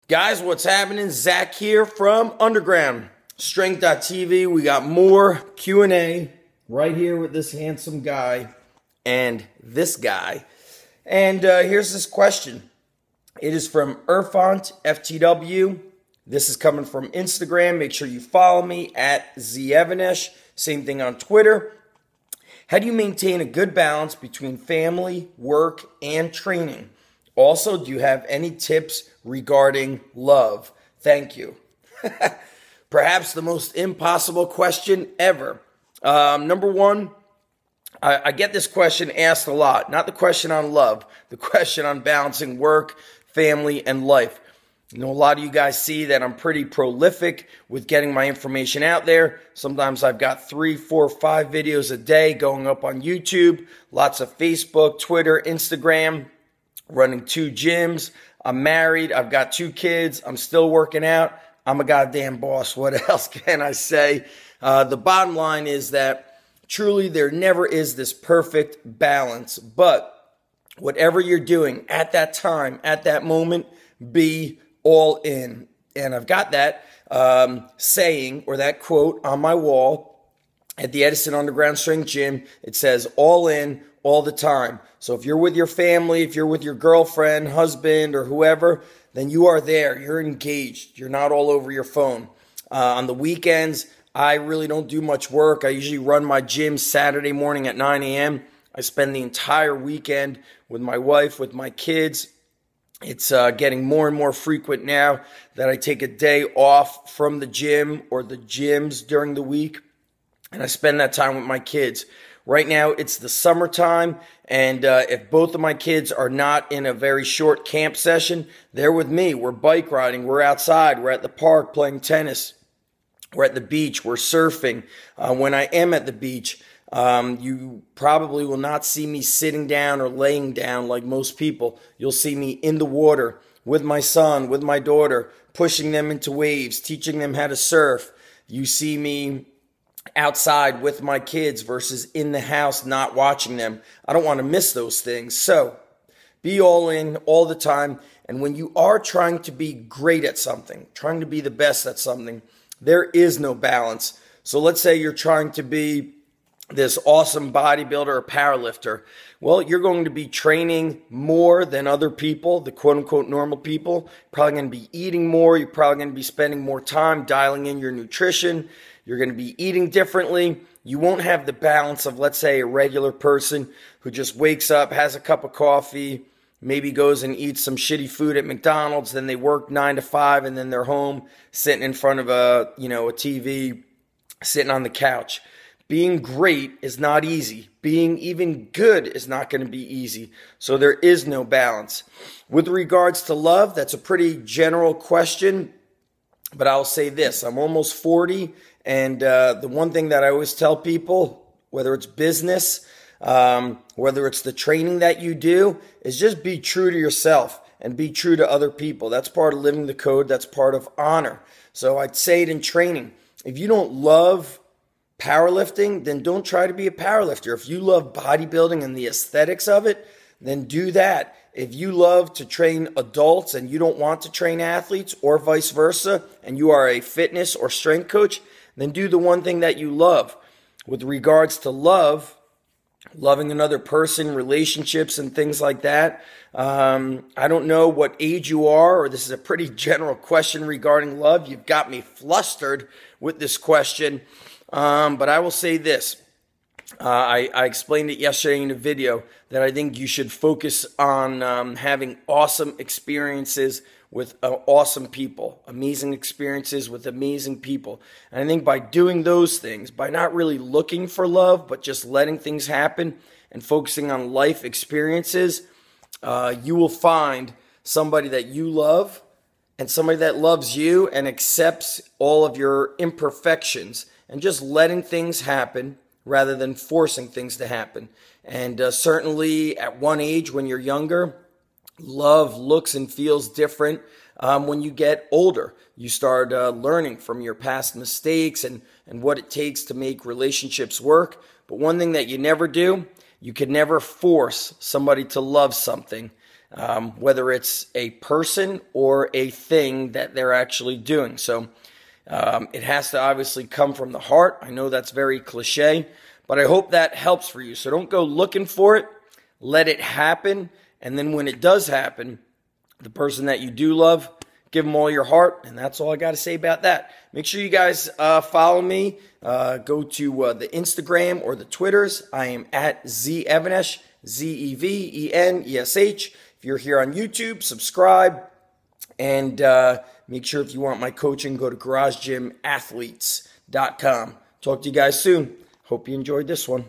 Guys, what's happening? Zach here from Underground Strength.tv. We got more Q&A right here with this handsome guy and this guy. And here's this question. It is from Irfant FTW. This is coming from Instagram. Make sure you follow me at Zevanesh. Same thing on Twitter. How do you maintain a good balance between family, work, and training? Also, do you have any tips regarding love? Thank you. Perhaps the most impossible question ever. Number one, I get this question asked a lot. Not the question on love, the question on balancing work, family, and life. You know, a lot of you guys see that I'm pretty prolific with getting my information out there. Sometimes I've got 3, 4, 5 videos a day going up on YouTube, lots of Facebook, Twitter, Instagram, running 2 gyms. I'm married. I've got 2 kids. I'm still working out. I'm a goddamn boss. What else can I say? The bottom line is that truly there never is this perfect balance. But whatever you're doing at that time, at that moment, be all in. And I've got that saying or that quote on my wall at the Edison Underground Strength Gym. It says all in all the time. So if you're with your family, if you're with your girlfriend, husband, or whoever, then you are there. You're engaged. You're not all over your phone. On the weekends, I really don't do much work. I usually run my gym Saturday morning at 9 a.m. I spend the entire weekend with my wife, with my kids. It's getting more and more frequent now that I take a day off from the gym or the gyms during the week, and I spend that time with my kids. Right now, it's the summertime, and if both of my kids are not in a very short camp session, they're with me. We're bike riding. We're outside. We're at the park playing tennis. We're at the beach. We're surfing. When I am at the beach, you probably will not see me sitting down or laying down like most people. You'll see me in the water with my son, with my daughter, pushing them into waves, teaching them how to surf. You see me outside with my kids versus in the house not watching them. I don't want to miss those things. So be all in all the time. And when you are trying to be great at something, trying to be the best at something, there is no balance. So let's say you're trying to be this awesome bodybuilder or powerlifter. Well, you're going to be training more than other people, the quote-unquote normal people. Probably going to be eating more. You're probably going to be spending more time dialing in your nutrition. You're going to be eating differently. You won't have the balance of, let's say, a regular person who just wakes up, has a cup of coffee, maybe goes and eats some shitty food at McDonald's, then they work 9 to 5, and then they're home sitting in front of a TV, sitting on the couch. Being great is not easy. Being even good is not going to be easy. So there is no balance. With regards to love, that's a pretty general question, but I'll say this. I'm almost 40, and the one thing that I always tell people, whether it's business, whether it's the training that you do, is just be true to yourself and be true to other people. That's part of living the code. That's part of honor. So I'd say it in training. If you don't love powerlifting, then don't try to be a powerlifter. If you love bodybuilding and the aesthetics of it, then do that. If you love to train adults and you don't want to train athletes, or vice versa, and you are a fitness or strength coach, then do the one thing that you love. With regards to love, loving another person, relationships, and things like that, I don't know what age you are, or this is a pretty general question regarding love. You've got me flustered with this question. But I will say this. I explained it yesterday in a video that I think you should focus on having awesome experiences with awesome people, amazing experiences with amazing people. And I think by doing those things, by not really looking for love, but just letting things happen and focusing on life experiences, you will find somebody that you love and somebody that loves you and accepts all of your imperfections, and just letting things happen rather than forcing things to happen. And certainly at one age when you're younger, love looks and feels different. When you get older, you start learning from your past mistakes and what it takes to make relationships work. But one thing that you never do, you can never force somebody to love something. whether it's a person or a thing that they're actually doing. So it has to obviously come from the heart. I know that's very cliche, but I hope that helps for you. So don't go looking for it. Let it happen. And then when it does happen, the person that you do love, give them all your heart. And that's all I got to say about that. Make sure you guys follow me. Go to the Instagram or the Twitters. I am at Zevenesh, Zevenesh. If you're here on YouTube, subscribe. And make sure if you want my coaching, go to GarageGymAthletes.com. Talk to you guys soon. Hope you enjoyed this one.